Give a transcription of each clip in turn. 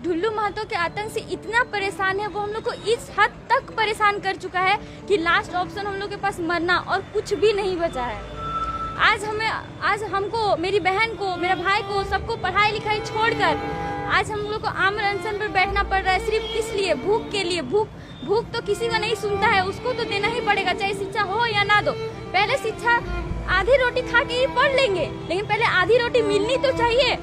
ढुल्लू महतो के आतंक से इतना परेशान है, वो हम लोग को इस हद तक परेशान कर चुका है कि लास्ट ऑप्शन हम लोग के पास मरना और कुछ भी नहीं बचा है। आज हमको, मेरी बहन को, मेरे भाई को, सबको पढ़ाई लिखाई छोड़कर आज हम लोग को आम अनशन पर बैठना पड़ रहा है। सिर्फ किस लिए? भूख के लिए। भूख तो किसी का नहीं सुनता है, उसको तो देना ही पड़ेगा, चाहे शिक्षा हो या ना दो। पहले शिक्षा आधी रोटी खा के ही पढ़ लेंगे, लेकिन पहले आधी रोटी मिलनी तो चाहिए।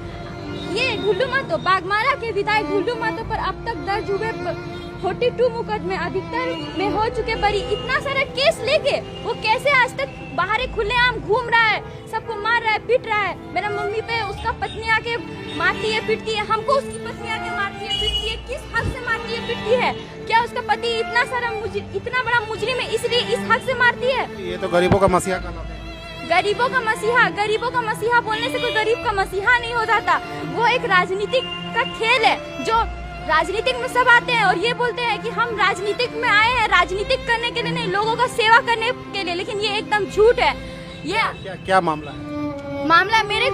ये ढुल्लू महतो, बागमारा के विधायक ढुल्लू महतो पर अब तक दर्ज हुए 42 मुकदमे, अधिकतर में हो चुके बरी। इतना सारा केस लेके वो कैसे आज तक बाहर खुलेआम घूम रहा है, सबको मार रहा है, पीट रहा है। मेरा मम्मी पे उसका पत्नी आके मारती है, पीटती है, हमको उसकी पत्नी आके मारती है, पीटती है। किस हक से मारती है, पीटती है? क्या उसका पति इतना बड़ा मुजरिम है इसलिए इस हक से मारती है? ये तो गरीबों का मसीहा कहलाता है। गरीबों का मसीहा बोलने से कोई गरीब का मसीहा नहीं हो जाता। वो एक राजनीतिक का खेल है, जो राजनीतिक में सब आते हैं और ये बोलते हैं कि हम राजनीतिक में आए हैं, राजनीतिक करने के लिए नहीं, लोगों का सेवा करने के लिए। लेकिन ये एकदम झूठ है। ये क्या मामला है? मामला मेरे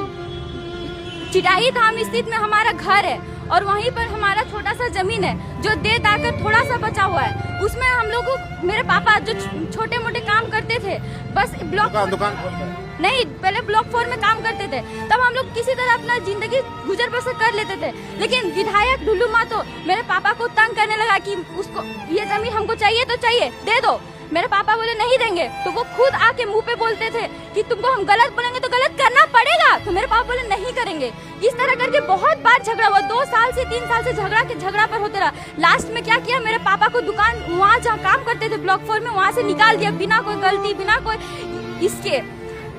चिटाही धाम स्थित में हमारा घर है और वहीं पर हमारा छोटा सा जमीन है जो दे दाकर थोड़ा सा बचा हुआ है। उसमें हम लोग को, मेरे पापा जो छोटे मोटे काम करते थे, बस दुकान नहीं, पहले ब्लॉक 4 में काम करते थे, तब हम लोग किसी तरह अपना जिंदगी गुजर बसर कर लेते थे। लेकिन विधायक ढुल्लू महतो मेरे पापा को तंग करने लगा कि उसको ये जमीन हमको चाहिए तो चाहिए, दे दो। मेरे पापा बोले नहीं देंगे, तो वो खुद आके मुंह पे बोलते थे कि तुमको हम गलत बोलेंगे तो गलत करना पड़ेगा। तो मेरे पापा बोले नहीं करेंगे। इस तरह करके बहुत बार झगड़ा हुआ, 2 साल से 3 साल से झगड़ा पर होते रहा। लास्ट में क्या किया, मेरे पापा को दुकान वहाँ जहाँ काम करते थे ब्लॉक 4 में, वहाँ से निकाल दिया, बिना कोई गलती, बिना कोई इसके।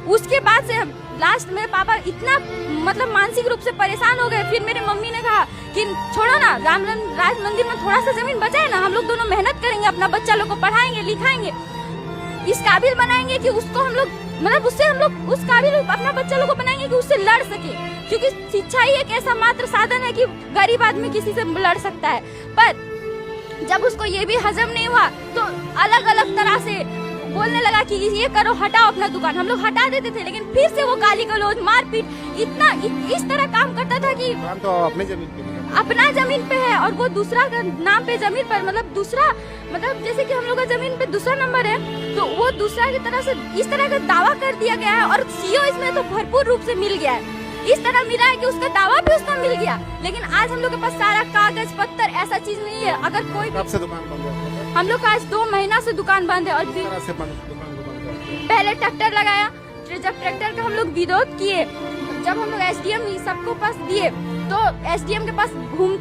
उसके बाद से लास्ट मेरे पापा इतना मानसिक रूप से परेशान हो गए। फिर मेरे मम्मी ने कहा कि छोड़ो ना, राज मंदिर में थोड़ा सा जमीन बचा है ना, हम लोग दोनों मेहनत करेंगे, अपना बच्चा लोग को पढ़ाएंगे लिखाएंगे, इस काबिल बनाएंगे कि उसको हम लोग उससे हम लोग उस काबिल अपना बच्चा लोग को बनाएंगे कि उससे लड़ सके। क्योंकि शिक्षा ही एक ऐसा मात्र साधन है कि गरीब आदमी किसी से लड़ सकता है। पर जब उसको ये भी हजम नहीं हुआ तो अलग अलग तरह से बोलने लगा कि ये करो, हटाओ अपना दुकान। हम लोग हटा देते थे, लेकिन फिर से वो गाली गलौज, मारपीट, इस तरह काम करता था कि तो अपना जमीन पे है और वो दूसरा नाम पे जमीन पर दूसरा जैसे कि हम लोग का जमीन पे दूसरा नंबर है, तो वो दूसरा की तरह से इस तरह का दावा कर दिया गया है। और सीओ इसमें तो भरपूर रूप से मिल गया है, इस तरह मिला है कि उसका दावा भी उसका मिल गया। लेकिन आज हम लोग के पास सारा कागज पत्तर ऐसा चीज नहीं है। अगर कोई कब से दुकान बंद है? हम लोग का आज 2 महीना से दुकान बंद है। और पहले ट्रैक्टर लगाया, जब ट्रैक्टर का हम लोग विरोध किए, जब हम लोग SDM सबको पास दिए, तो SDM के पास घूमते